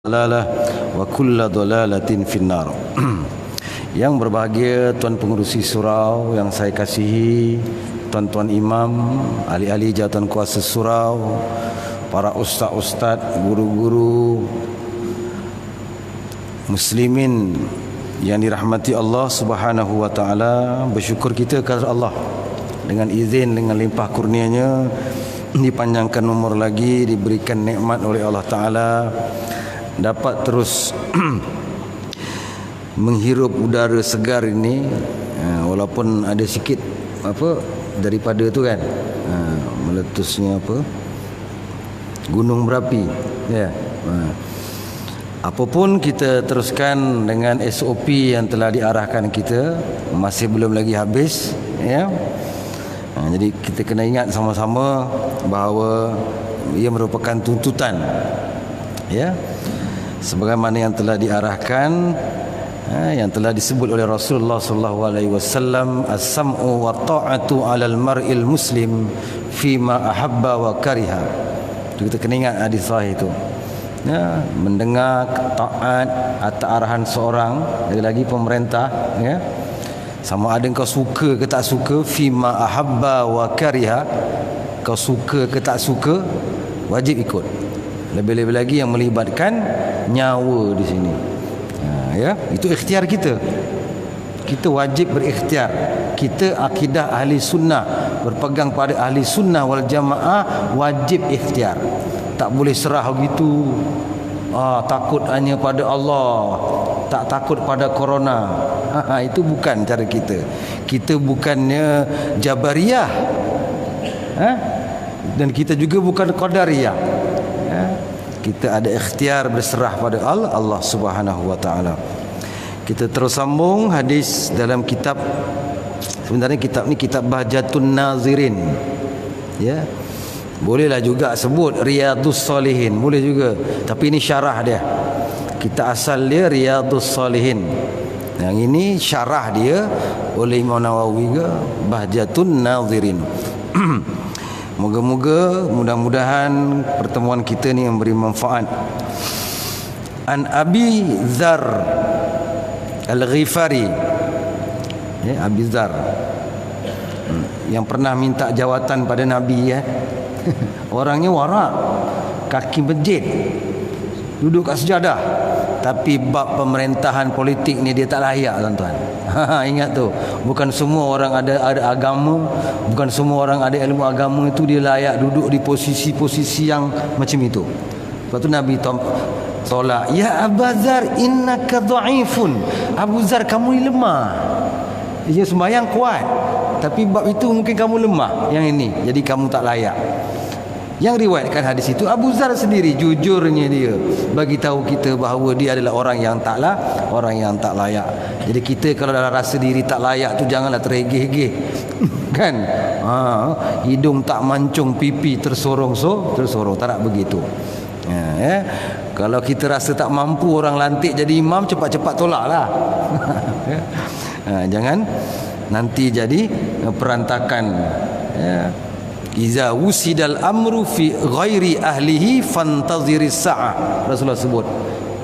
Dalalah wa kulla dalalatin finnar. Yang berbahagia tuan pengerusi surau yang saya kasihi, tuan-tuan imam, ahli-ahli jawatan kuasa surau, para ustaz-ustaz, guru-guru, muslimin yang dirahmati Allah Subhanahu wa taala, bersyukur kita kepada Allah dengan izin, dengan limpah kurnianya dipanjangkan umur lagi, diberikan nikmat oleh Allah taala dapat terus menghirup udara segar ini, walaupun ada sikit daripada tu kan, meletusnya gunung berapi ya. Apapun kita teruskan dengan SOP yang telah diarahkan kita, masih belum lagi habis ya. Jadi kita kena ingat sama-sama bahawa ia merupakan tuntutan ya, sebagaimana yang telah diarahkan, yang telah disebut oleh Rasulullah sallallahu alaihi wasallam, as-sam'u wa ta'atu 'alal mar'il muslim fima ahabba wa kariha. Kita kena ingat hadis sahih itu ya, mendengar taat atas arahan seorang, lagi-lagi pemerintah ya, sama ada kau suka ke tak suka, fima ahabba wa kariha, kau suka ke tak suka, wajib ikut. Lebih-lebih lagi yang melibatkan nyawa di sini. Ya, itu ikhtiar kita. Kita wajib berikhtiar. Kita akidah ahli sunnah, berpegang pada ahli sunnah wal jamaah, wajib ikhtiar. Tak boleh serah begitu. Takut hanya pada Allah, tak takut pada corona. Itu bukan cara kita. Kita bukannya Jabariyah. Dan kita juga bukan Qadariyah. Kita ada ikhtiar berserah pada Allah Subhanahu wa taala. Kita terus sambung hadis dalam kitab, sebenarnya kitab ni kitab Bahjatun Nazirin ya. Bolehlah juga sebut Riyadhus Salihin, boleh juga, tapi ini syarah dia. Kita asal dia Riyadhus Salihin, yang ini syarah dia oleh Imam Nawawi ke Bahjatun Nazirin. Moga-moga, mudah-mudahan pertemuan kita ni memberi manfaat. An Abi Dzar Al-Ghifari ya, Abi Dzar yang pernah minta jawatan pada Nabi ya. Orangnya warak, kaki masjid, duduk kat sejadah, tapi bab pemerintahan politik ni dia tak layak tuan-tuan. Ingat tu, bukan semua orang ada agama, bukan semua orang ada ilmu agama itu dia layak duduk di posisi-posisi yang macam itu. Sebab tu Nabi tolak, ya Abu Dzar innaka dha'ifun. Abu Dzar, kamu ni lemah. Dia sembahyang kuat, tapi bab itu mungkin kamu lemah, yang ini jadi kamu tak layak. Yang riwayatkan hadis itu Abu Dzar sendiri, jujurnya dia bagi tahu kita bahawa dia adalah orang yang tak layak. Jadi kita kalau dah rasa diri tak layak tu janganlah terhegeh-hegeh. Kan? Hidung tak mancung, pipi tersorong, tak nak begitu. Ya. Kalau kita rasa tak mampu orang lantik jadi imam, cepat-cepat tolaklah. Jangan nanti jadi perantakan ya. Iza wusidal amru fi ghairi ahlihi fantaziris sa'ah. Rasulullah sebut,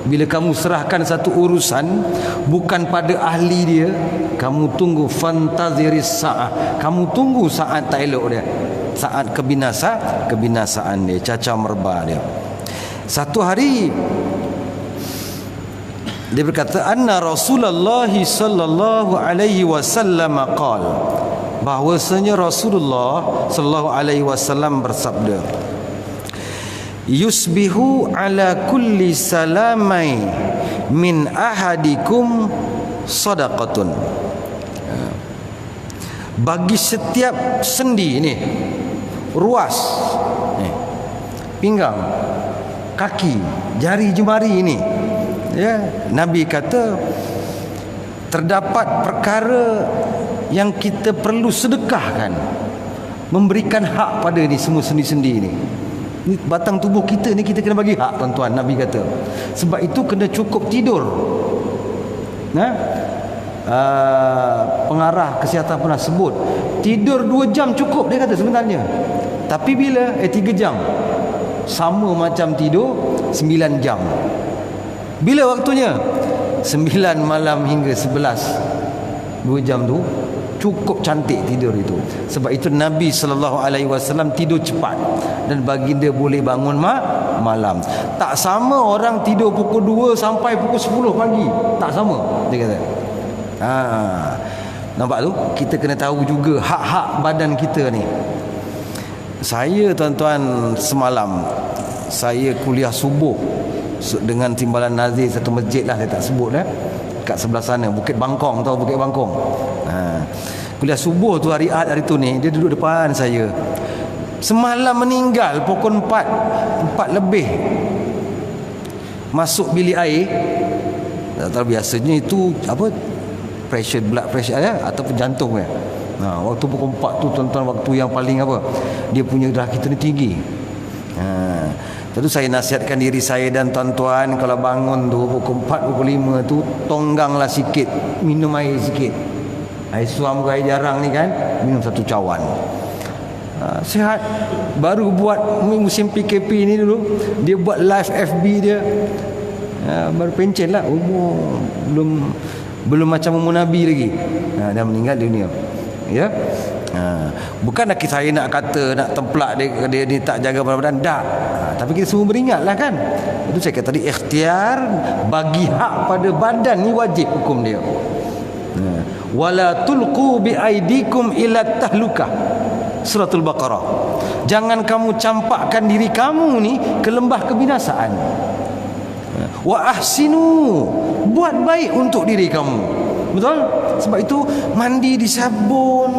bila kamu serahkan satu urusan bukan pada ahli dia, kamu tunggu fantaziris sa'ah, kamu tunggu saat tak elok dia, saat kebinasaan dia, caca merba dia. Satu hari dia berkata, anna Rasulullah sallallahu alaihi wasallam qala, bahwasanya Rasulullah sallallahu alaihi wasallam bersabda, yusbihu ala kulli salamai min ahadikum sadaqatun. Bagi setiap sendi ni, ruas ni, pinggang, kaki, jari jemari ini ya, Nabi kata terdapat perkara yang kita perlu sedekahkan, memberikan hak pada ni semua sendi-sendi ni. Ni batang tubuh kita ni kita kena bagi hak tuan-tuan, Nabi kata. Sebab itu kena cukup tidur. Pengarah kesihatan pernah sebut, tidur 2 jam cukup dia kata sebenarnya. Tapi bila 3 jam sama macam tidur 9 jam. Bila waktunya? 9 malam hingga 11, 2 jam tu cukup cantik tidur itu. Sebab itu Nabi SAW tidur cepat, dan baginda boleh bangun malam. Tak sama orang tidur pukul 2 sampai pukul 10 pagi, tak sama, dia kata. Nampak tu? Kita kena tahu juga hak-hak badan kita ni. Saya tuan-tuan, semalam saya kuliah subuh dengan timbalan nazir satu masjid lah, saya tak sebut kat sebelah sana, Bukit Bangkong. Tahu Bukit Bangkong? Kuliah subuh tu hari Ahad hari tu ni, dia duduk depan saya. Semalam meninggal pukul 4 lebih, masuk bilik air. Tak tahu, biasanya itu apa, pressure, blood pressure ataupun jantung ya. Waktu pukul 4 tu tuan-tuan, waktu yang paling apa, dia punya darah kita ni tinggi. Tentu saya nasihatkan diri saya dan tuan-tuan, kalau bangun tu pukul 4 pukul 5 tu, tongganglah sikit, minum air sikit. Air suam ke air jarang ni kan, minum 1 cawan. Sihat. Baru buat musim PKP ni dulu, dia buat live FB dia, baru pencen lah, umur belum macam umur Nabi lagi, dah meninggal dunia. Ya. Bukan lagi saya nak kata, nak templak dia ni tak jaga badan, tak. Tapi kita semua beringatlah kan. Itu saya kata tadi, ikhtiar bagi hak pada badan ni wajib hukum dia. Wala tulqu bi aidikum ila tahlukah, Suratul Baqarah. Jangan kamu campakkan diri kamu ni ke lembah kebinasaan. Wa ahsinu, buat baik untuk diri kamu. Betul? Sebab itu mandi di sabun,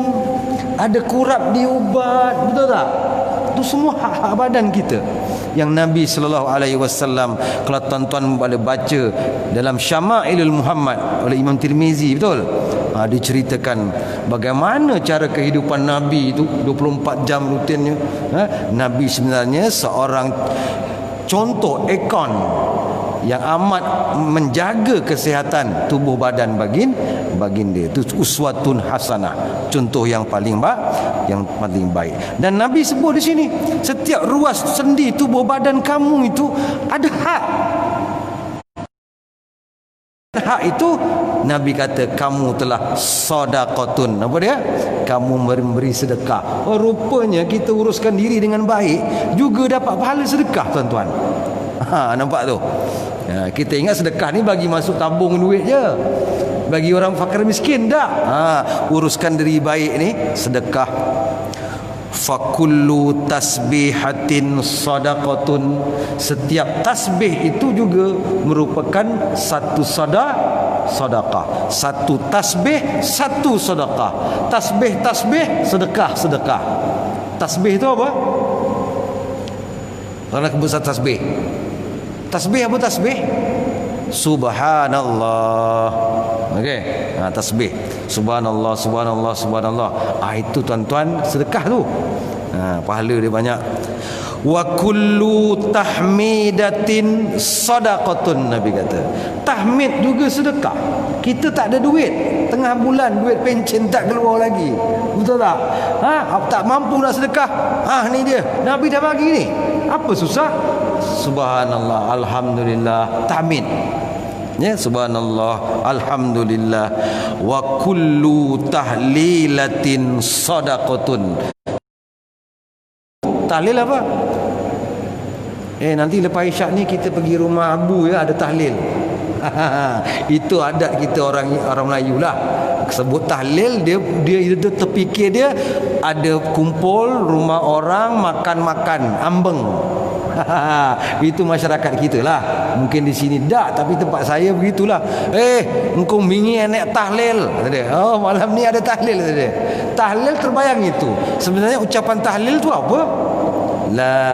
ada kurap di ubat, betul tak? Itu semua hak-hak badan kita yang Nabi SAW, kalau tuan-tuan boleh baca dalam Syama'ilul Muhammad oleh Imam Tirmizi, betul? Diceritakan bagaimana cara kehidupan Nabi itu 24 jam rutinnya. Nabi sebenarnya seorang contoh ikon yang amat menjaga kesihatan tubuh badan baginda. Itu uswatun hasanah, contoh yang paling baik. Dan Nabi sebut di sini, setiap ruas sendi tubuh badan kamu itu ada hak. Hak itu Nabi kata, kamu telah sadaqatun. Apa dia? Kamu memberi sedekah. Rupanya kita uruskan diri dengan baik juga dapat pahala sedekah, tuan-tuan. Nampak tu? Kita ingat sedekah ni bagi masuk tabung duit je, bagi orang fakir miskin, tak. Uruskan diri baik ni sedekah. Fakullu tasbihatin sadaqatun, setiap tasbih itu juga merupakan satu sedekah. Satu tasbih, satu sedekah. Tasbih sedekah. Tasbih itu apa? Kalau sebut satu tasbih. Tasbih apa tasbih? Subhanallah. Okey. Tasbih. Subhanallah, subhanallah, subhanallah. Itu tuan-tuan sedekah tu. Pahala dia banyak. Wa kullu tahmidatin sadaqatun, Nabi kata. Tahmid juga sedekah. Kita tak ada duit, tengah bulan duit pencen tak keluar lagi, betul tak? Tak mampu nak sedekah. Ni dia, Nabi dah bagi ni. Apa susah? Subhanallah, alhamdulillah, tahmid. Ya, subhanallah, alhamdulillah. Wa kullu tahlilatin sadaqatun. Tahlil apa? Nanti lepas isyak ni kita pergi rumah Abu, ya, ada tahlil. Itu adat kita orang Melayu lah. Sebut tahlil, dia itu terfikir dia ada kumpul rumah orang makan-makan ambeng. Itu masyarakat kita lah. Mungkin di sini tak, tapi tempat saya begitulah. Engkau mingi nak tahlil, kata dia. Malam ni ada tahlil, kata dia. Tahlil terbayang itu. Sebenarnya ucapan tahlil tu apa? La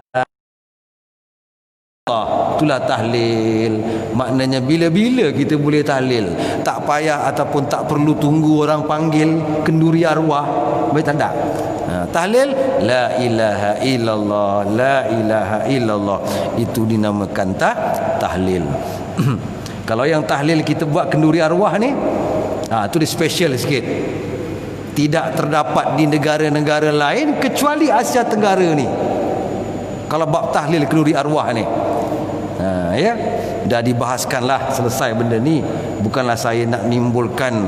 Allah, itulah tahlil. Maknanya bila-bila kita boleh tahlil, tak payah ataupun tak perlu tunggu orang panggil kenduri arwah. Baik tak? Tahlil la ilaha illallah, la ilaha illallah, itu dinamakan tahlil. Kalau yang tahlil kita buat kenduri arwah ni, itu dia special sikit. Tidak terdapat di negara-negara lain kecuali Asia Tenggara ni. Kalau bab tahlil kenduri arwah ni, ya. dah dibahaskanlah, selesai benda ni. Bukanlah saya nak nimbulkan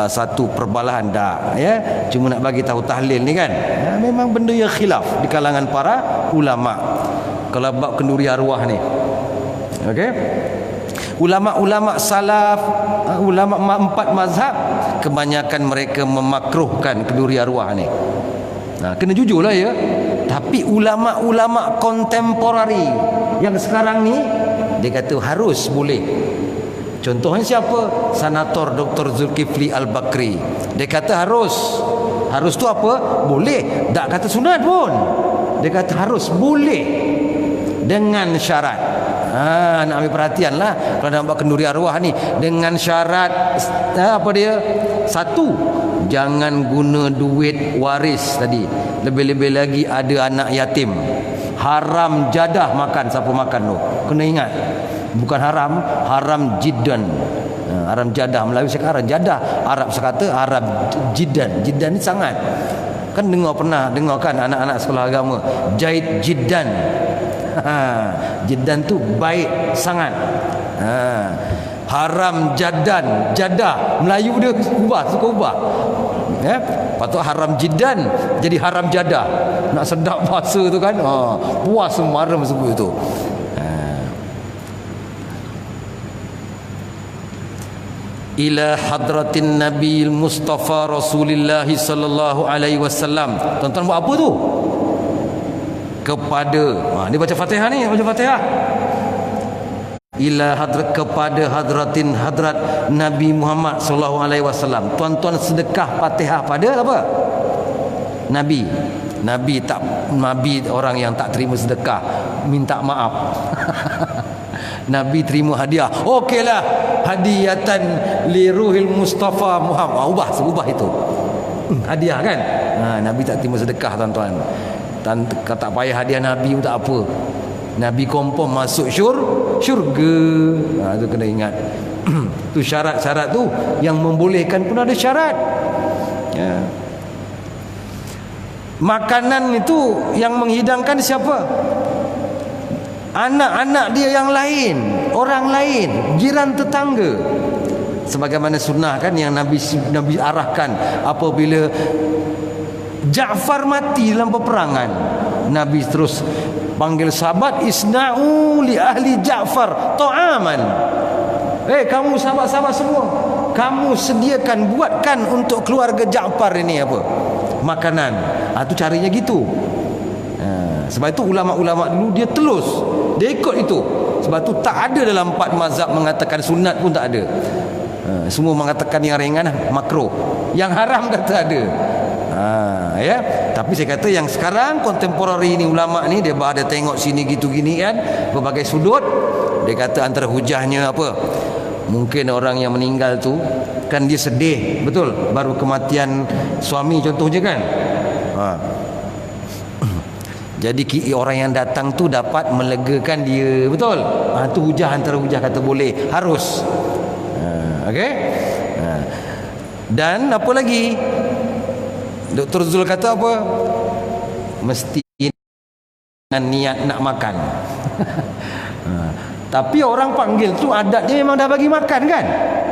satu perbalahan, dah ya, cuma nak bagi tahu tahlil ni kan, memang benda yang khilaf di kalangan para ulama kalau bab kenduri arwah ni. Okey, ulama-ulama salaf, ulama empat mazhab, kebanyakan mereka memakruhkan kenduri arwah ni. Kena jujurlah ya. Tapi ulama-ulama kontemporari yang sekarang ni, dia kata harus boleh. Contohnya siapa? Senator Dr. Zulkifli Al-Bakri. Dia kata harus. Harus tu apa? Boleh. Tak kata sunat pun. Dia kata harus, boleh, dengan syarat. Nak ambil perhatian lah kalau nak buat kenduri arwah ni, dengan syarat apa dia? Satu, jangan guna duit waris tadi. Lebih-lebih lagi ada anak yatim. Haram jadah makan, siapa makan tu. Kena ingat, bukan haram, haram jiddan. Haram jadah, Melayu saya haram jadah, Arab saya kata haram jiddan. Jiddan ni sangat. Kan pernah dengar kan anak-anak sekolah agama, jaid jiddan. Jiddan tu baik sangat. Haram jadan, jadah, Melayu dia suka ubah. Ya, patut haram jiddan jadi haram jadah. Nak sedap bahasa tu kan. Puas semua haram sebut tu. Ila hadratin Nabi Mustafa Rasulullah sallallahu alaihi wasallam. Tuan-tuan buat apa tu? Kepada, dia baca Fatihah ni, baca Fatihah. Ila hadrat, kepada hadrat Nabi Muhammad sallallahu alaihi wasallam. Tuan-tuan sedekah Fatihah pada apa? Nabi. Nabi orang yang tak terima sedekah, minta maaf. Nabi terima hadiah. Okeylah, hadiyatan li ruhil Mustafa Muhammad. Ubah itu. Hadiah kan? Nabi tak terima sedekah, tuan-tuan. Tak payah hadiah Nabi pun tak apa. Nabi confirm masuk syurga. Itu kena ingat. Tu syarat-syarat tu yang membolehkan pun ada syarat. Ya. Makanan itu yang menghidangkan siapa? Anak-anak dia yang lain, orang lain, jiran tetangga. Sebagaimana sunnah kan yang Nabi arahkan apabila Ja'far mati dalam peperangan, Nabi terus panggil sahabat, isna'u li ahli Ja'far ta'aman. Kamu sahabat-sahabat semua, kamu sediakan, buatkan untuk keluarga Ja'far ini apa? Makanan. Itu caranya gitu. Sebab itu ulama-ulama dulu dia telus, dia ikut itu. Sebab itu tak ada dalam 4 mazhab mengatakan sunat pun tak ada. Semua mengatakan yang ringan makruh, yang haram kata ada. Ya, tapi saya kata yang sekarang kontemporari ni, ulama ni dia tengok sini gitu gini kan, berbagai sudut. Dia kata antara hujahnya apa? Mungkin orang yang meninggal tu kan dia sedih, betul, baru kematian suami contohnya kan. Jadi orang yang datang tu dapat melegakan dia, betul. Itu hujah, antara hujah kata boleh, harus. Okey. Dan apa lagi? Dr. Zul kata apa? Mesti dengan niat nak makan. Tapi orang panggil tu adatnya memang dah bagi makan kan?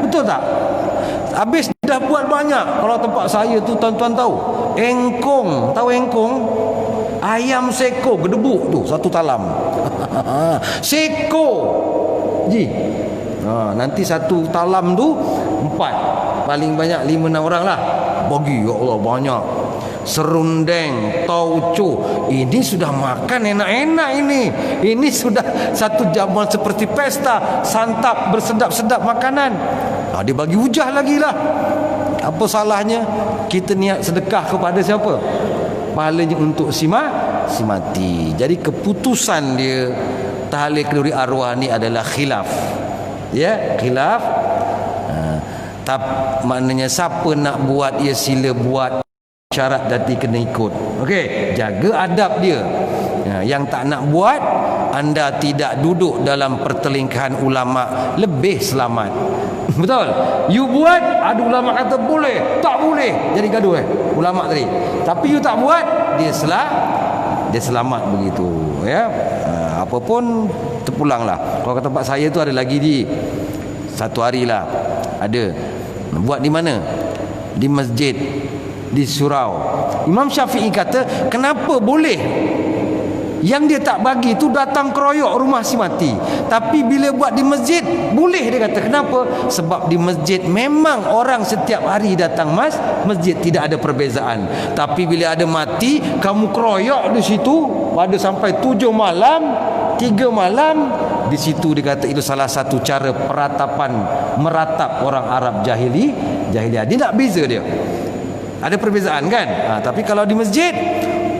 Betul tak? Habis dah buat banyak. Kalau tempat saya tu tuan-tuan tahu, engkong, tahu engkong? Ayam seko gedebuk tu satu talam. Seko. Ji. Nanti satu talam tu 4, paling banyak 5-6 orang lah. Bagi, ya Allah, banyak. Serundeng, tauco, ini sudah makan enak-enak ini. Ini sudah satu jamuan seperti pesta, santap bersedap-sedap makanan. Dia bagi hujah lagi lah. Apa salahnya kita niat sedekah kepada siapa? Pahalanya untuk si mati. Jadi keputusan dia tahlil kenduri arwah ni adalah khilaf. Ya, khilaf. Maknanya siapa nak buat, ia sila buat, syarat dati kena ikut. Okey, jaga adab dia. Yang tak nak buat, anda tidak duduk dalam pertelingkahan ulama, lebih selamat. Betul. You buat, ada ulama kata boleh, tak boleh, jadi gaduh ulama tadi. Tapi you tak buat, dia selamat begitu ya. apa pun terpulanglah. Kalau kat tempat saya tu ada lagi di satu hari lah ada. Buat di mana? Di masjid di surau. Imam Syafi'i kata, kenapa boleh yang dia tak bagi tu datang keroyok rumah si mati, tapi bila buat di masjid boleh? Dia kata kenapa? Sebab di masjid memang orang setiap hari datang masjid, tidak ada perbezaan. Tapi bila ada mati, kamu keroyok di situ pada sampai 7 malam 3 malam, di situ dia kata itu salah satu cara meratap orang Arab jahiliyah. Dia tak beza dia. Ada perbezaan kan? Tapi kalau di masjid,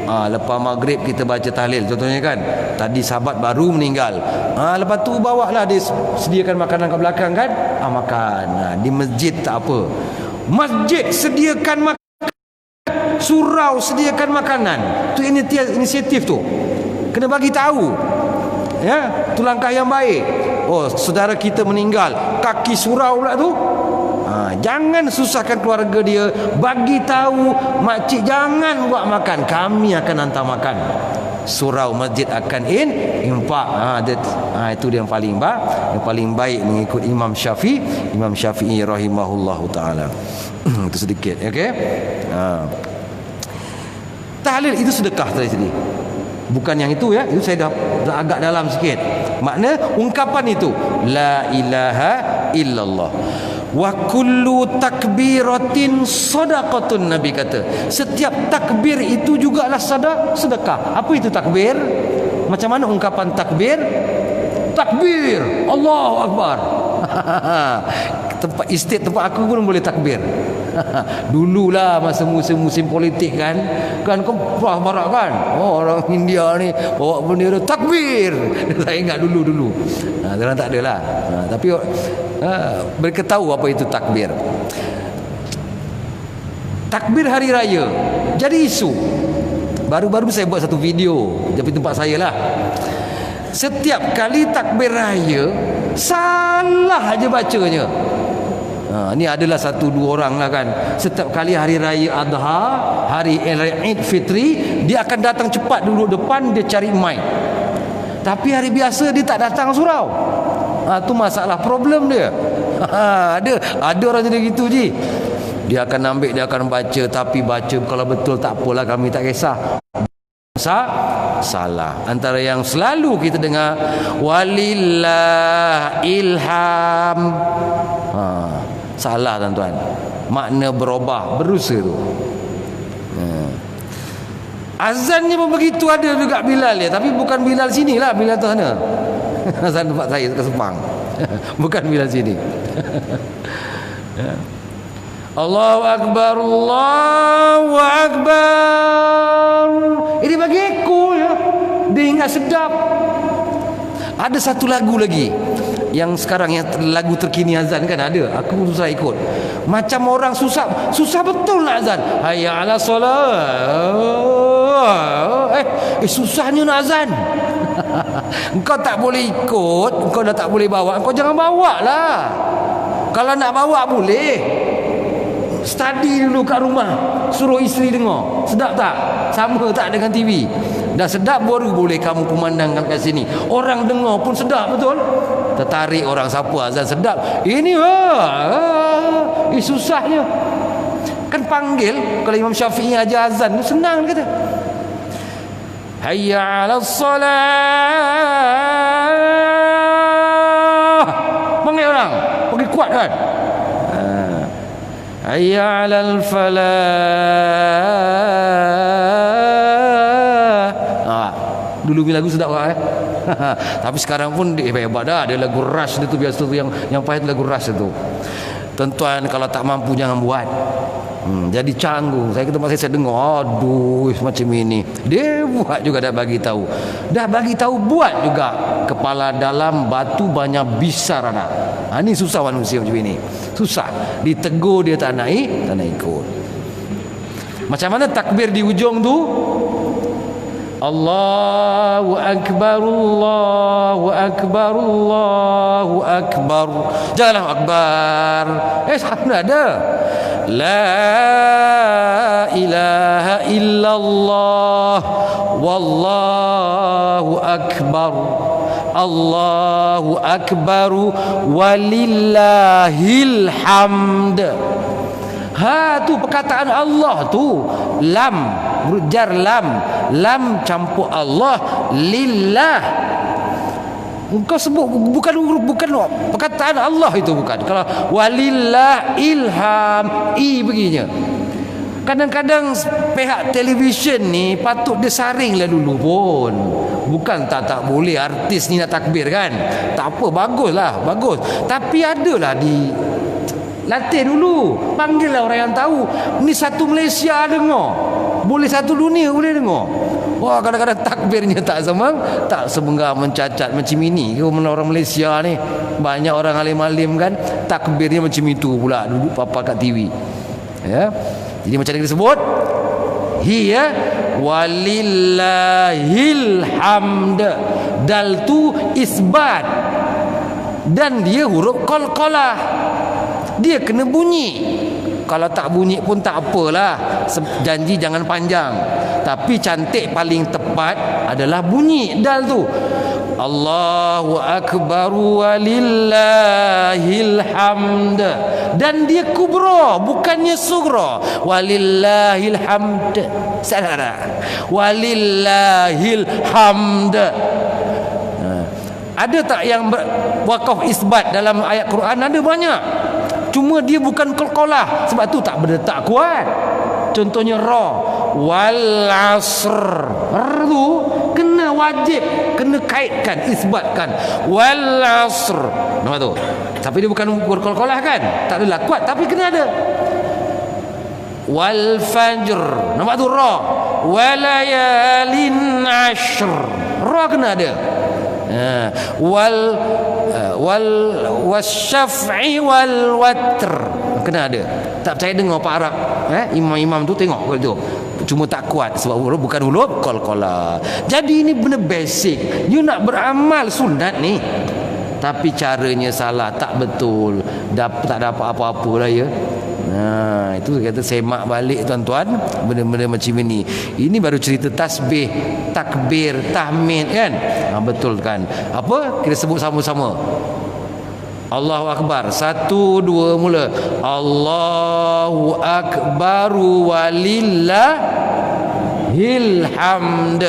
lepas maghrib kita baca tahlil contohnya kan, tadi sahabat baru meninggal, lepas tu bawalah dia sediakan makanan kat belakang kan, makan. Di masjid tak apa, masjid sediakan makanan, surau sediakan makanan, tu inisiatif tu kena bagi tahu ya, tu langkah yang baik. Oh, saudara kita meninggal, kaki surau pula tu, jangan susahkan keluarga dia, bagi tahu makcik jangan buat makan, kami akan hantar makan. Surau masjid akan infak. Itu dia yang paling baik mengikut Imam Syafi'i rahimahullahu taala. Itu sedikit, okey. Tahlil itu sedekah tadi. Bukan yang itu ya, itu saya dah agak dalam sikit. Makna ungkapan itu la ilaha illallah. Wa kullu takbiratin sadaqatun, Nabi kata setiap takbir itu jugalah sedekah. Apa itu takbir? Macam mana ungkapan takbir? Takbir Allahu Akbar. Tempat aku pun boleh takbir. Dululah masa musim politik kan kau marah kan, orang India ni bawa bendera takbir. Saya ingat dulu. Sekarang tak ada lah. Tapi mereka tahu apa itu takbir. Takbir hari raya jadi isu. Baru-baru saya buat satu video di tempat saya lah. Setiap kali takbir raya salah aja bacanya. Ini adalah 1-2 orang lah kan. Setiap kali hari raya Adha, hari Eid Fitri, dia akan datang cepat duduk depan, dia cari mic. Tapi hari biasa dia tak datang surau. Tu masalah, problem dia. Ada orang jadi gitu je. Dia akan ambil, dia akan baca, tapi baca kalau betul tak apalah, kami tak kisah. Salah. Antara yang selalu kita dengar, walillah ilham. Salah tuan-tuan. Makna berubah, berusaha tu. Azannya pun begitu, ada juga Bilal ya, tapi bukan Bilal sini lah, Bilal tu sana. Azan tempat saya ke Sepang. Bukan Bilal sini. Allahu Akbar, Allahu Akbar. Ini bagi ekor ya. Dia ingat sedap. Ada satu lagu lagi yang sekarang, yang lagu terkini azan kan ada, aku susah ikut. Macam orang susah betul nak azan. Hayya ala solat. Susahnya nak azan. Engkau tak boleh ikut, engkau dah tak boleh bawa, engkau jangan bawa lah. Kalau nak bawa boleh, study dulu kat rumah, suruh isteri dengar, sedap tak? Sama tak dengan TV? Dah sedap baru boleh kamu kumandangkan kat sini. Orang dengar pun sedap betul. Tertarik orang, siapa azan sedap. Ini susahnya. Kan panggil, kalau Imam Syafi'i ajar azan tu senang kata. Hayya 'alas salah. Panggil orang, pergi kuat kan. Hayya 'alal falah. Dulu lagu sedap kan. Tapi sekarang pun hebat dah. Ada lagu rush itu biasa tu, yang pahit lagu rush itu. Tuan-tuan, kalau tak mampu jangan buat. Jadi canggung. Saya tempat saya dengar, aduh macam ini. Dia buat juga, dah bagi tahu. Dah bagi tahu buat juga. Kepala dalam, batu banyak bisar anak. Ini susah manusia macam ini. Susah. Ditegur dia tak nak ikut. Macam mana takbir di ujung tu? Allahu akbar, Allahu akbar, Allahu akbar. Janganlah akbar. Sana ada. La ilaha illallah wallahu akbar. Allahu akbar walillahil hamd. Tu perkataan Allah tu, lam, huruf jar lam, lam campur Allah, lillah. Kau sebut bukan perkataan Allah itu, bukan. Kalau walillah ilham, begininya. Kadang-kadang pihak televisyen ni patut dia saringlah dulu pun. Bukan tak boleh artis ni nak takbir kan. Tak apa, baguslah, bagus. Tapi adalah di latih dulu, panggillah orang yang tahu. Ni satu Malaysia dengar, boleh satu dunia boleh dengar. Wah, kadang-kadang takbirnya tak semenggah mencacat macam ini. Orang Malaysia ni banyak orang alim-alim kan, takbirnya macam itu pula, duduk papa kat TV. Ya. Jadi macam yang disebut hiya walillahil hamd. Dal tu isbat dan dia huruf qalqalah. Dia kena bunyi. Kalau tak bunyi pun tak apalah, janji jangan panjang. Tapi cantik paling tepat adalah bunyi dal tu. Allahu akbar walillahil hamd. Dan dia kubra, bukannya sugra. Walillahil hamd. Salah. Walillahil hamd. Ada tak yang wakaf isbat dalam ayat Quran? Ada banyak. Cuma dia bukan qalqalah, sebab tu tak berdetak kuat. Contohnya ra, wal asr. Tu kena wajib, kena kaitkan, isbatkan. Wal asr. Nampak tu? Tapi dia bukan qalqalah kan? Tak adalah kuat, tapi kena ada. Wal fajr. Nampak tu ra. Walayalin ashr. Ra kena ada. Wasyaf'i wal watr kena ada. Tak percaya dengar Pak Arab, imam-imam tu tengok tu, cuma tak kuat sebab huruf bukan huruf qalqalah. Jadi ini benda basic. You nak beramal sunat ni, tapi caranya salah, tak betul, tak dapat apa-apa lah ya. Itu kata semak balik tuan-tuan, benda-benda macam ini. Ini baru cerita tasbih, takbir, tahmid kan. Betul kan? Apa? Kita sebut sama-sama. Allahu akbar. 1 2 mula. Allahu akbar walillahil hamd.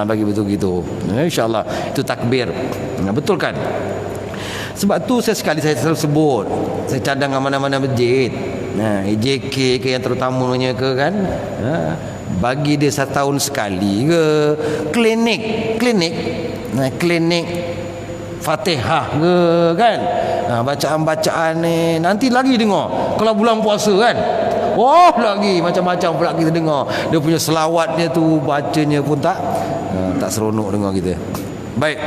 Bagi betul gitu. Insya-Allah itu takbir. Betul kan? Sebab tu saya selalu sebut, saya cadang mana-mana masjid. EJK ke yang terutamanya ke kan, bagi dia setahun sekali ke klinik Fatihah ke kan, bacaan-bacaan ni nanti lagi dengar kalau bulan puasa kan. Lagi macam-macam pula kita dengar. Dia punya selawatnya tu, bacanya pun tak seronok dengar kita. Baik.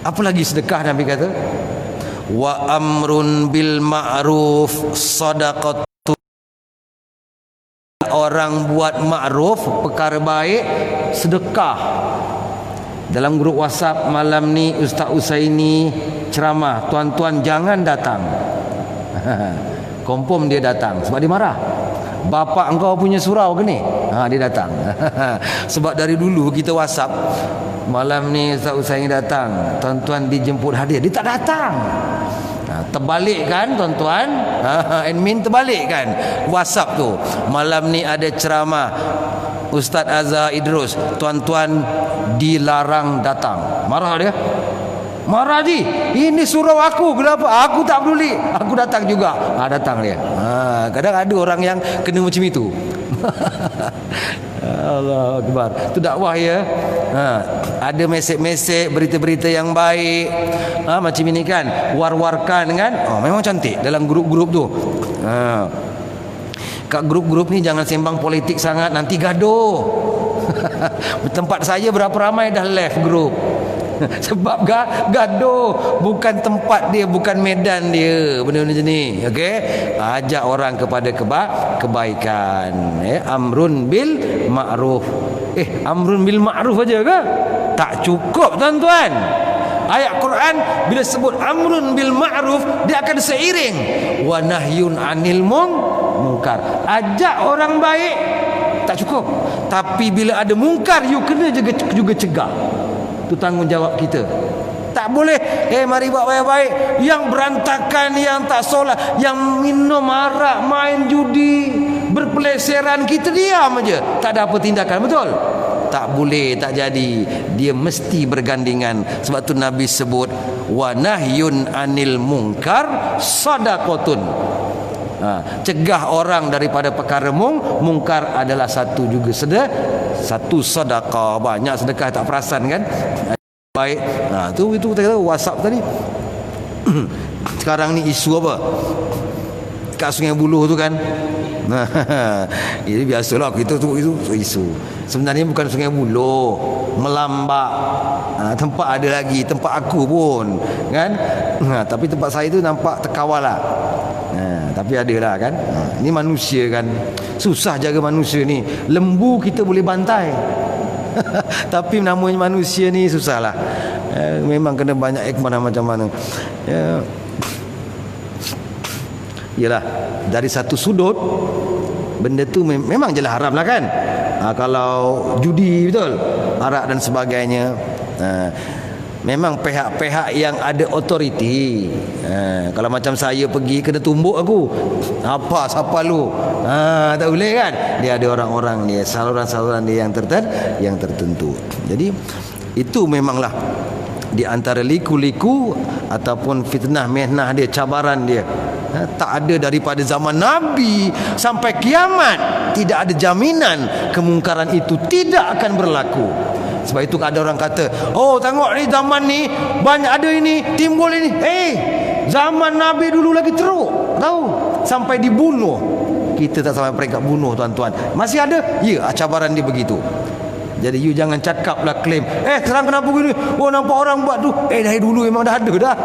Apa lagi sedekah Nabi kata? Wa amrun bil ma'ruf sadaqatu. Orang buat ma'ruf, perkara baik, sedekah. Dalam grup WhatsApp malam ni Ustaz Usaini ceramah, tuan-tuan jangan datang. Confirm dia datang sebab dia marah. Bapak engkau punya surau ke ni? Dia datang. Sebab dari dulu kita WhatsApp, malam ni Ustaz Usaini datang, tuan-tuan dijemput hadir, dia tak datang. Terbalik kan tuan-tuan? Admin terbalik kan WhatsApp tu, malam ni ada ceramah Ustaz Azhar Idrus, tuan-tuan dilarang datang. Marah dia. Marah dia. Ini surau aku, kenapa? Aku tak peduli, aku datang juga. Datang dia. Kadang ada orang yang kena macam itu. Allah Akbar. Itu dakwah ya. Ada mesej-mesej, berita-berita yang baik, macam ini kan, war-warkan kan. Memang cantik dalam grup-grup tu. Kat grup-grup ni jangan sembang politik sangat, nanti gaduh. Tempat saya berapa ramai dah left grup. Sebab gaduh, bukan tempat dia, bukan medan dia, benda-benda macam ni. Okey, ajak orang kepada kebaikan, amrun bil ma'ruf. amrun bil ma'ruf aja ke? Tak cukup tuan-tuan. Ayat Quran bila sebut amrun bil ma'ruf, dia akan seiring wa nahyun anil munkar. Ajak orang baik tak cukup, tapi bila ada mungkar you kena juga cegah. Itu tanggungjawab kita. Tak boleh mari buat baik-baik, yang berantakan, yang tak solat, yang minum arak, main judi, berpeleseran, kita diam aja, tak ada apa tindakan. Betul? Tak boleh, tak jadi. Dia mesti bergandingan. Sebab tu Nabi sebut wa nahyun anil munkar sadaqatun. Cegah orang daripada perkara mungkar adalah satu juga satu sedekah. Banyak sedekah tak perasan kan. Baik. Itu kita kata WhatsApp tadi. Sekarang ni isu apa? Kat Sungai Buloh tu kan. Ini biasalah kita tu itu isu. Sebenarnya bukan Sungai Buloh, Melambak. Tempat ada lagi, tempat aku pun kan. Tapi tempat saya tu nampak terkawal lah. Tapi ada lah kan. Ini manusia kan. Susah jaga manusia ni. Lembu kita boleh bantai. Tapi namanya manusia ni susahlah. Memang kena banyak hikmah macam mana. Yalah, dari satu sudut benda tu memang jelas haram lah kan. Kalau judi, betul, arak dan sebagainya, memang pihak-pihak yang ada otoriti. Kalau macam saya pergi kena tumbuk aku. Siapa lu? Tak boleh kan. Dia ada orang-orang dia, saluran-saluran dia yang tertentu. Jadi itu memanglah di antara liku-liku ataupun fitnah mihnah dia, cabaran dia. Tak ada daripada zaman Nabi sampai kiamat. Tidak ada jaminan kemungkaran itu tidak akan berlaku. Sebab itu ada orang kata, tengok ni zaman ni banyak ada ini, timbul ini. Zaman Nabi dulu lagi teruk, tahu, sampai dibunuh. Kita tak sampai peringkat bunuh tuan-tuan. Masih ada? Ya, cabaran dia begitu. Jadi you jangan cakaplah klaim, sekarang kenapa begini? Nampak orang buat tu. Dari dulu memang dah ada dah.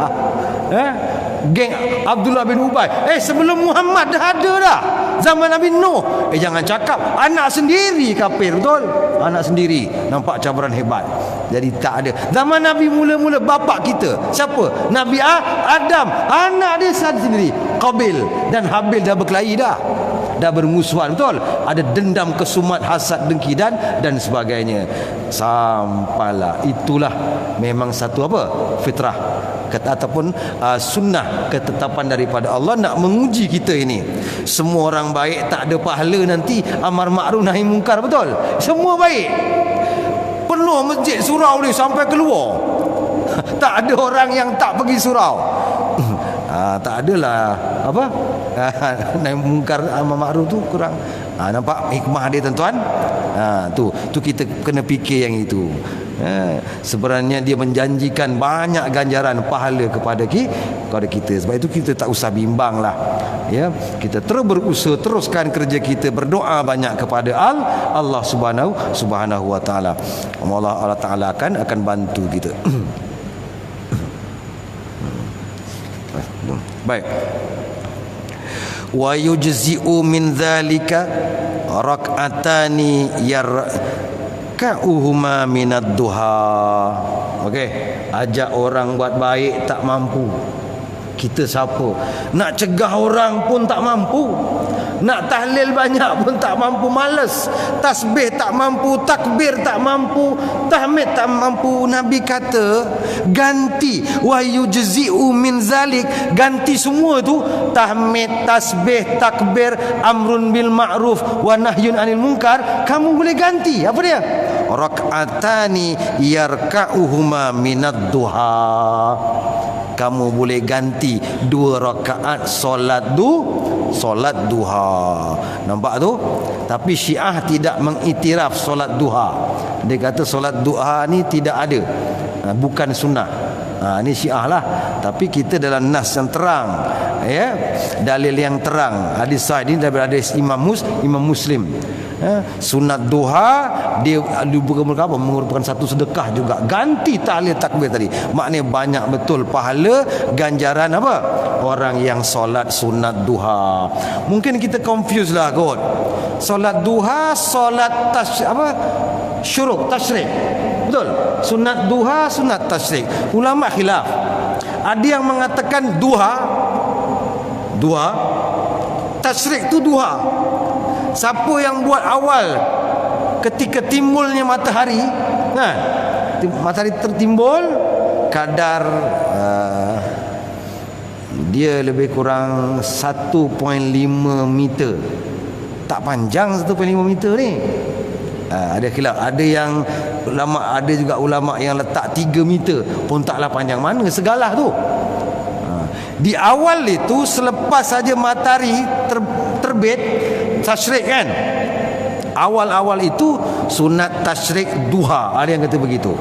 Geng Abdullah bin Ubay, sebelum Muhammad dah ada dah. Zaman Nabi Nuh. Jangan cakap anak sendiri kafir, betul? Anak sendiri nampak cabaran hebat. Jadi tak ada. Zaman Nabi mula-mula bapak kita, siapa? Nabi Adam, anak dia sendiri, Qabil dan Habil dah berkelahi dah bermusuhan, betul? Ada dendam, kesumat, hasad, dengki dan sebagainya. Sampailah itulah memang satu apa? Fitrah ataupun sunnah, ketetapan daripada Allah nak menguji kita ini. Semua orang baik tak ada pahala nanti amar makruf nahi mungkar, betul? Semua baik. Penuh masjid surau ni sampai keluar. Tak ada orang yang tak pergi surau. Tak adalah apa? Nahi mungkar amar makruf tu kurang. Nampak hikmah dia tuan-tuan? Tu kita kena fikir yang itu. Sebenarnya dia menjanjikan banyak ganjaran pahala kepada kita. Sebab itu kita tak usah bimbang lah, ya. Kita terus berusaha, teruskan kerja kita, berdoa banyak kepada Allah Subhanahu wa taala. Allah taala akan bantu kita. Baik. Wa yujzi'u min dzalika rak'atani yarka'uhuma minad duha. Okey, ajak orang buat baik tak mampu. Kita siapa? Nak cegah orang pun tak mampu. Nak tahlil banyak pun tak mampu, malas. Tasbih tak mampu, takbir tak mampu, tahmid tak mampu. Nabi kata ganti, wa yujzi'u min zalik, ganti semua tu, tahmid, tasbih, takbir, amrun bil ma'ruf wa nahyun anil munkar, kamu boleh ganti. Apa dia? Rak'atani yarka'uhuma minad duha. Kamu boleh ganti 2 rakaat solat duha. Nampak tu? Tapi Syiah tidak mengiktiraf solat duha. Dia kata solat duha ni tidak ada, bukan sunnah. Ini Syiah lah. Tapi kita dalam nas yang terang, ya, dalil yang terang, hadis sahih ini daripada hadis Imam Muslim. Sunat duha dia merupakan satu sedekah juga. Ganti tahlil takbir tadi. Maknanya banyak betul pahala ganjaran apa? Orang yang solat sunat duha. Mungkin kita confuse lah kot. Solat duha, solat syuruk, tasyrik. Betul? Sunat duha, sunat tasyrik. Ulama khilaf. Ada yang mengatakan duha, tasyrik tu duha. Siapa yang buat awal ketika timbulnya matahari, kan? Matahari tertimbul kadar dia lebih kurang 1.5 meter. Tak panjang 1.5 meter ni. Ada khilaf. Ada yang ulama, ada juga ulama yang letak 3 meter pun taklah panjang mana segalah tu. Di awal itu selepas saja matahari terbit, tasyrik kan. Awal-awal itu sunat tasyrik duha. Ada yang kata begitu.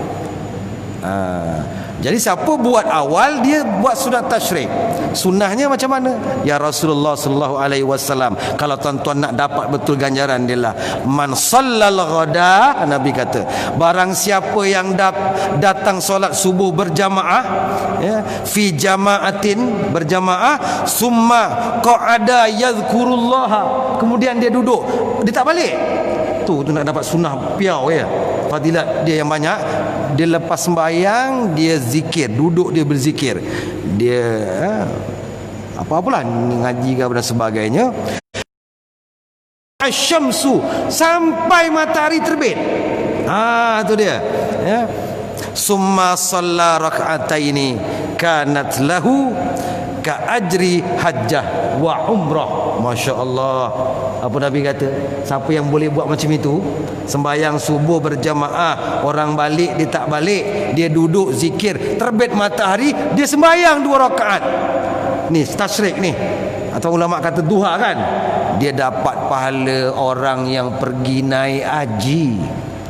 Jadi siapa buat awal, dia buat sunat tasyrik. Sunnahnya macam mana? Ya Rasulullah sallallahu alaihi wasallam, kalau tuan-tuan nak dapat betul ganjaran dia lah, man sallal ghada, Nabi kata, barang siapa yang datang solat subuh berjamaah, ya, fi jamaatin, berjamaah, summa qa'ada yadhkurullah, kemudian dia duduk, dia tak balik. Tu nak dapat sunnah piau, ya, fadilat dia yang banyak. Dia lepas sembahyang, dia zikir, duduk dia berzikir, dia apa-apalah ngaji ke dan sebagainya, asyamsu, sampai matahari terbit. Tu dia, ya. Summa shalla rak'ataini kanat lahu ka ajri hajjah wa umrah. Masya Allah. Apa Nabi kata? Siapa yang boleh buat macam itu, sembahyang subuh berjamaah, orang balik dia tak balik, dia duduk zikir, terbit matahari dia sembahyang 2 rakaat. Ni tasyrik ni, atau ulama kata duha kan, dia dapat pahala orang yang pergi naik haji.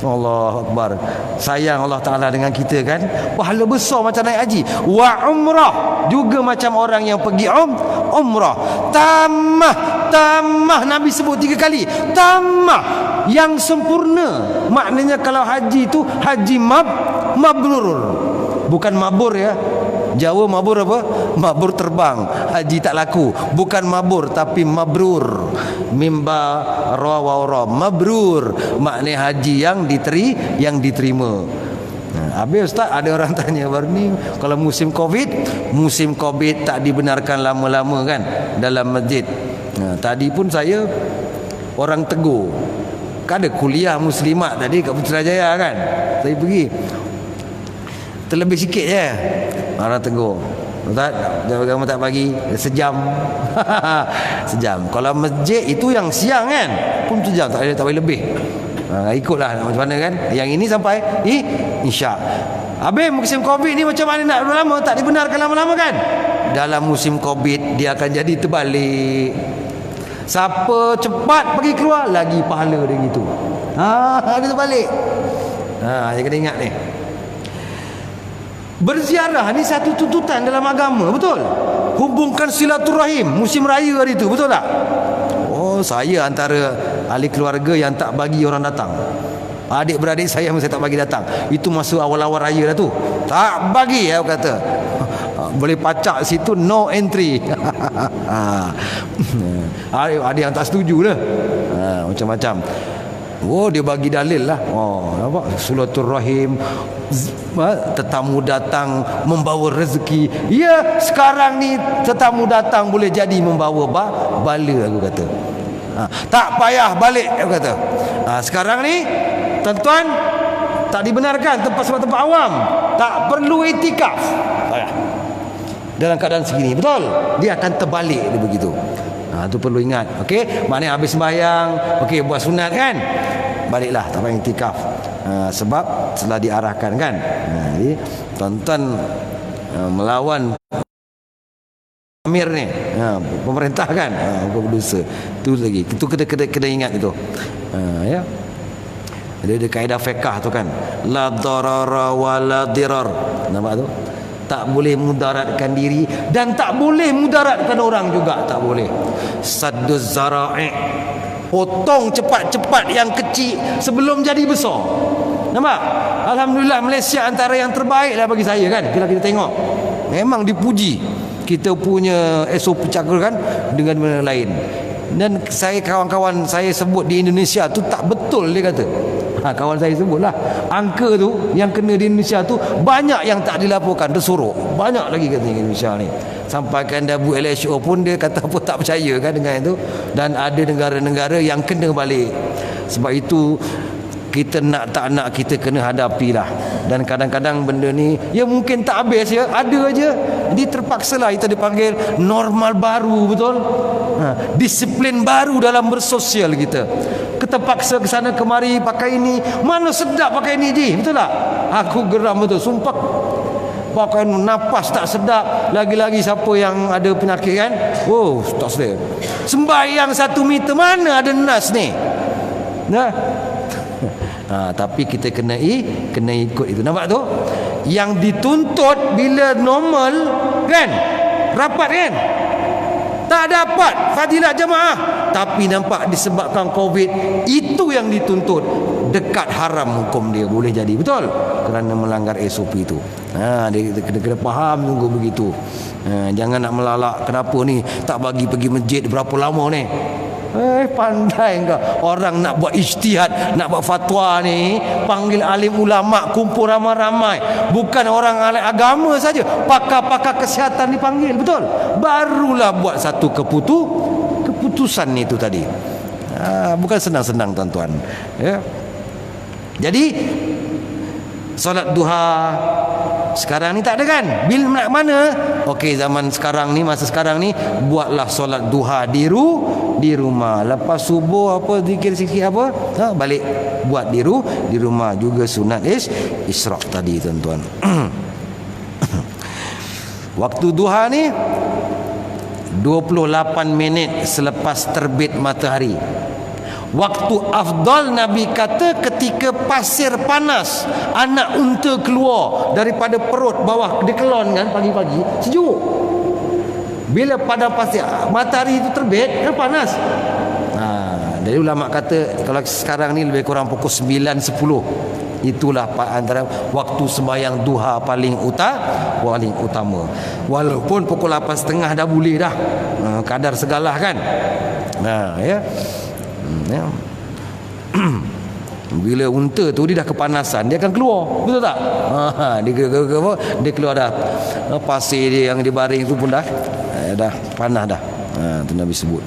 Allah Akbar. Sayang Allah Ta'ala dengan kita kan. Pahala besar macam naik haji. Wa umrah, juga macam orang yang pergi umrah. Tamah Nabi sebut 3 kali. Tamah, yang sempurna. Maknanya kalau haji itu haji mabrur. Bukan mabur, ya. Jawa mabur apa? Mabur terbang. Haji tak laku. Bukan mabur tapi mabrur. Mimba rawa mabrur. Maknanya haji yang diterima. Habis Ustaz, ada orang tanya baru ni, kalau musim Covid tak dibenarkan lama-lama kan dalam masjid. Tadi pun saya orang tegur. Ada kuliah muslimat tadi kat Putrajaya kan. Saya pergi. Terlebih sikit je. Orang tegur, Ustaz, agama tak bagi sejam. Sejam. Kalau masjid itu yang siang kan pun sejam, tak boleh lebih. Ikutlah macam mana kan. Yang ini sampai Isyak. Habis musim Covid ni macam mana nak lama? Tak dibenarkan lama-lama kan. Dalam musim Covid dia akan jadi terbalik. Siapa cepat pergi keluar, lagi pahala dia gitu. Dia terbalik. Dia kena ingat ni. Berziarah ni satu tuntutan dalam agama, betul? Hubungkan silaturahim musim raya hari tu, betul tak? Saya antara ahli keluarga yang tak bagi orang datang. Adik-beradik saya tak bagi datang. Itu masa awal-awal raya dah tu. Tak bagi, aku kata. Boleh pacak situ, no entry. Ada yang tak setuju lah. Macam-macam. Dia bagi dalil lah. Nampak? Silaturahim, tetamu datang membawa rezeki. Ya, sekarang ni tetamu datang boleh jadi membawa bala, aku kata. Tak payah balik, aku kata. Sekarang ni tuan-tuan, tak dibenarkan tempat-tempat awam, tak perlu itikaf. Dalam keadaan segini, betul? Dia akan terbalik dia begitu. Itu perlu ingat. Okey, maknanya habis sembahyang, okey, buat sunat kan, baliklah, tak payah iktikaf. Sebab telah diarahkan kan. Jadi tuan-tuan melawan amir ni, pemerintah kan, berdosa. Tu lagi. Itu kena ingat itu. Ya. Ada kaedah fiqh tu kan. La darara wa la dirar. Nampak tu? Tak boleh mudaratkan diri dan tak boleh mudaratkan orang juga, tak boleh. Sadduz zara'i, potong cepat-cepat yang kecil sebelum jadi besar. Nampak? Alhamdulillah, Malaysia antara yang terbaik lah bagi saya kan. Bila kita tengok, memang dipuji kita punya SOP cakra kan dengan mana lain. Dan saya, kawan-kawan saya sebut di Indonesia tu tak betul, dia kata. Kawan saya sebutlah angka tu yang kena di Indonesia tu banyak yang tak dilaporkan, tersorok. Banyak lagi kat Indonesia ni. Sampaikan WHO pun dia kata apa, tak percaya kan dengan itu. Dan ada negara-negara yang kena balik. Sebab itu kita nak tak nak kita kena hadapilah. Dan kadang-kadang benda ni ya mungkin tak habis ya, ada aja. Jadi terpaksalah kita dipanggil normal baru, betul? Disiplin baru dalam bersosial kita. Kita paksa ke sana kemari pakai ini, mana sedap pakai ini je, betul tak? Aku geram betul, sumpah. Pakai napas tak sedap. Lagi-lagi siapa yang ada penyakit kan, oh tak sedap. Sembahyang 1 meter mana ada nas ni. Nah, tapi kita kena ikut itu. Nampak tu? Yang dituntut bila normal kan, rapat kan, tak dapat fadilat jemaah. Tapi nampak disebabkan COVID, itu yang dituntut, dekat haram hukum dia boleh jadi, betul? Kerana melanggar SOP itu. Dia kena faham tunggu begitu. Jangan nak melalak. Kenapa ni tak bagi pergi masjid berapa lama ni? Pandai kau. Orang nak buat ijtihad, nak buat fatwa ni, panggil alim ulama, kumpul ramai-ramai. Bukan orang alim agama saja, pakar-pakar kesihatan dipanggil, betul? Barulah buat satu keputusan itu tadi. Bukan senang-senang tuan-tuan ya. Jadi solat duha sekarang ni tak ada kan? Bil mana? Okey, zaman sekarang ni, masa sekarang ni, buatlah solat duha di rumah. Lepas subuh apa zikir sikit apa, balik buat di rumah juga sunat isyraq tadi tuan-tuan. Waktu duha ni 28 minit selepas terbit matahari. Waktu afdal Nabi kata ketika pasir panas, anak unta keluar daripada perut bawah, dia kelon kan pagi-pagi, sejuk. Bila pada pasir matahari itu terbit, kan panas. Jadi ulama kata kalau sekarang ni lebih kurang pukul 9.10, itulah antara waktu sembahyang duha paling utama. Walaupun pukul 8.30 dah boleh dah, kadar segalah kan. Ya. Bila unta tu dia dah kepanasan, dia akan keluar, betul tak? Dia keluar dah, pasir dia yang dibaring tu pun dah panas dah. Tu Nabi sebut.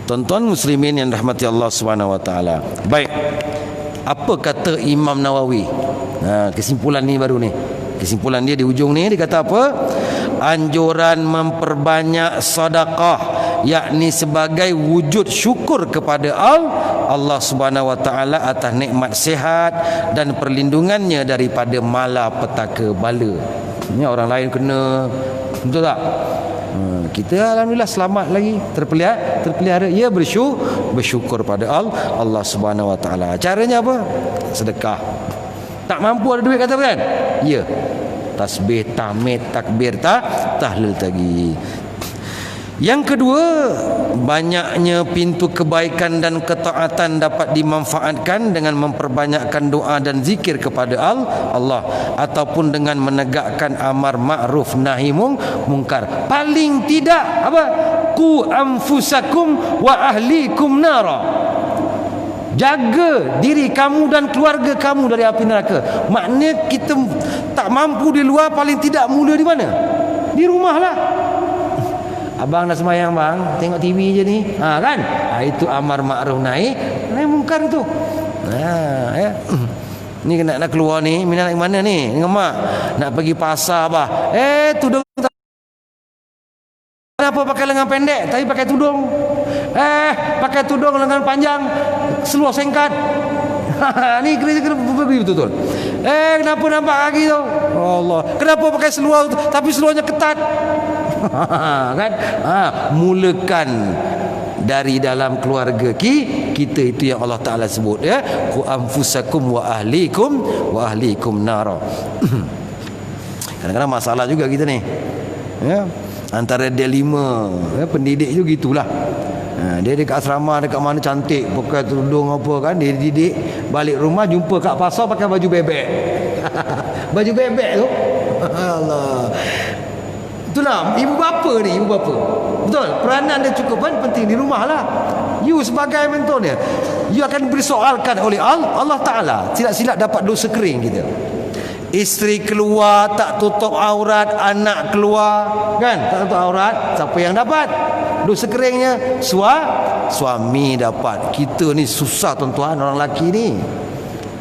Tuan-tuan muslimin yang rahmati Allah Subhanahu wa taala. Baik. Apa kata Imam Nawawi? Kesimpulan ni baru ni. Kesimpulan dia di ujung ni, dia kata apa? Anjuran memperbanyak sedekah, yakni sebagai wujud syukur kepada Allah Subhanahu wa taala atas nikmat sihat dan perlindungannya daripada malapetaka bala. Ini orang lain kena, betul tak? Kita alhamdulillah selamat lagi, terpelihara. Ya, bersyukur pada Allah Subhanahu wa taala. Caranya apa? Sedekah. Tak mampu ada duit kata kan? Ya. Tasbih, tahmid, takbir, tahlil tadi. Yang kedua, banyaknya pintu kebaikan dan ketaatan dapat dimanfaatkan dengan memperbanyakkan doa dan zikir kepada Allah, ataupun dengan menegakkan amar ma'ruf nahi mungkar. Paling tidak apa? Qu anfusakum wa ahlikum nara. Jaga diri kamu dan keluarga kamu dari api neraka. Maknanya kita tak mampu di luar, paling tidak mula di mana? Di rumah lah. Abang dah semayang bang, tengok TV je ni, kan? Itu amar ma'ruf nahi mungkar itu. Ya. Ni nak keluar ni, Mina nak mana ni? Dengan mak nak pergi pasar bah. Tudung kenapa pakai lengan pendek tapi pakai tudung? Pakai tudung lengan panjang, seluar singkat. Ni kena betul-betul. Kenapa nampak kaki tu? Allah. Kenapa pakai seluar tapi seluarnya ketat? Kan? Mulakan dari dalam keluarga kita, itu yang Allah Taala sebut ya. Qu anfusakum wa ahlikum nara. Kadang-kadang masalah juga kita ni. Ya. Antara dilema pendidik tu gitulah. Dia dekat asrama, dekat mana cantik, pakai tudung apa kan, dia didik, balik rumah jumpa kat pasar pakai baju bebek. Baju bebek tu. Allah. Itulah ibu bapa ni, ibu bapa. Betul, peranan dia cukup pun penting di rumah lah. You sebagai mentor dia, you akan dipersoalkan oleh Allah Ta'ala. Silap-silap dapat dosa kering kita. Isteri keluar tak tutup aurat, anak keluar kan tak tutup aurat, siapa yang dapat dosa keringnya? Suami dapat. Kita ni susah tuan-tuan, orang lelaki ni.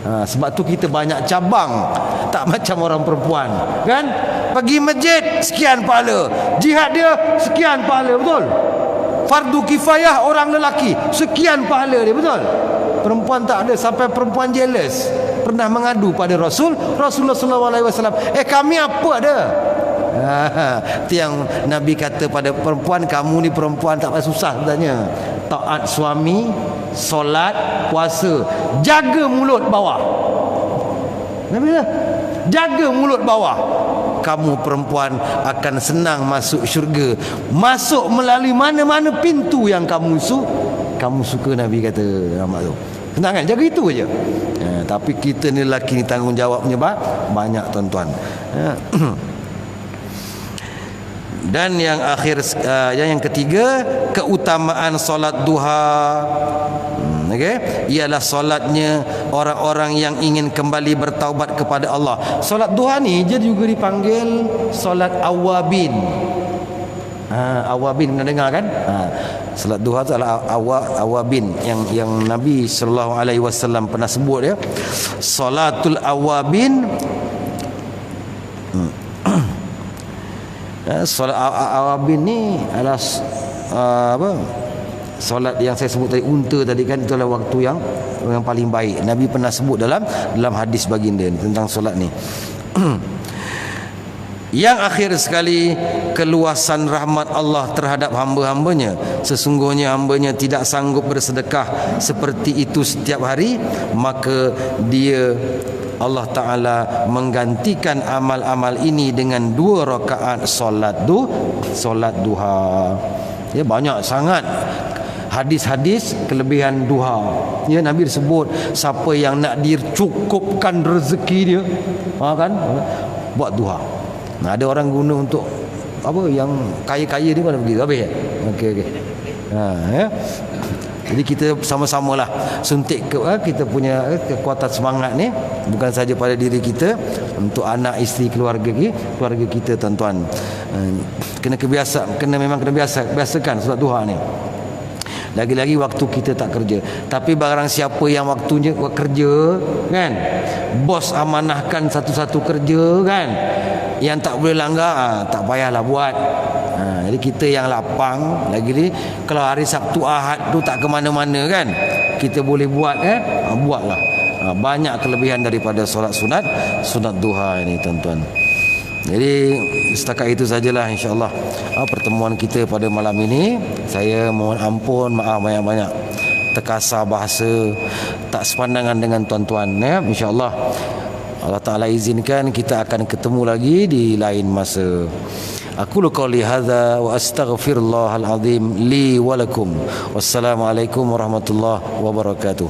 Sebab tu kita banyak cabang, tak macam orang perempuan kan. Pergi masjid sekian pahala, jihad dia sekian pahala, betul. Fardu kifayah orang lelaki sekian pahala dia, betul. Perempuan tak ada, sampai perempuan jealous, pernah mengadu pada Rasulullah SAW, kami apa ada. Itu yang Nabi kata pada perempuan, kamu ni perempuan tak payah susah sebenarnya. Taat suami, solat, puasa, jaga mulut bawah. Nabi kata, jaga mulut bawah, kamu perempuan akan senang masuk syurga. Masuk melalui mana-mana pintu yang kamu suka, Nabi kata. Nampak tu, senang kan, jaga itu aja. Tapi kita ni lelaki ni tanggungjawabnya banyak tuan-tuan. Dan yang yang ketiga, keutamaan solat duha. Ialah solatnya orang-orang yang ingin kembali bertaubat kepada Allah. Solat duha ni dia juga dipanggil solat awabin. Awabin pernah dengar kan? Solat duha tu adalah awabin yang Nabi SAW pernah sebut ya. Salatul awabin. Solat awabin ni adalah solat yang saya sebut tadi, unta tadi kan, itu adalah waktu yang paling baik. Nabi pernah sebut dalam hadis baginda tentang solat ni. Yang akhir sekali, keluasan rahmat Allah terhadap hamba-hambanya. Sesungguhnya hambanya tidak sanggup bersedekah seperti itu setiap hari, maka dia Allah Ta'ala menggantikan amal-amal ini dengan 2 rakaat solat duha. Ya, banyak sangat hadis-hadis kelebihan duha. Ya, Nabi sebut siapa yang nak dicukupkan rezeki dia, kan, buat duha. Ada orang guna untuk apa, yang kaya-kaya dia mana pergi habis. Okey. Ya. Jadi kita sama-samalah suntik kita punya kekuatan semangat ni, bukan saja pada diri kita, untuk anak, isteri, keluarga kita tuan-tuan. Memang kena biasakan solat duha ni. Lagi-lagi waktu kita tak kerja. Tapi barang siapa yang waktunya kerja kan, bos amanahkan satu-satu kerja kan, yang tak boleh langgar, tak payahlah buat. Jadi kita yang lapang lagi ni, kalau hari Sabtu Ahad tu tak ke mana-mana kan, kita boleh buat buatlah. Banyak kelebihan daripada solat sunat duha ini tuan-tuan. Jadi setakat itu sajalah insya-Allah pertemuan kita pada malam ini. Saya mohon ampun, maaf banyak-banyak terkasar bahasa, tak sepandangan dengan tuan-tuan ya. Insya-Allah Allah Ta'ala izinkan kita akan ketemu lagi di lain masa. Aku qouli hadza wa astaghfirullahal azim li wa lakum. Wassalamualaikum warahmatullahi wabarakatuh.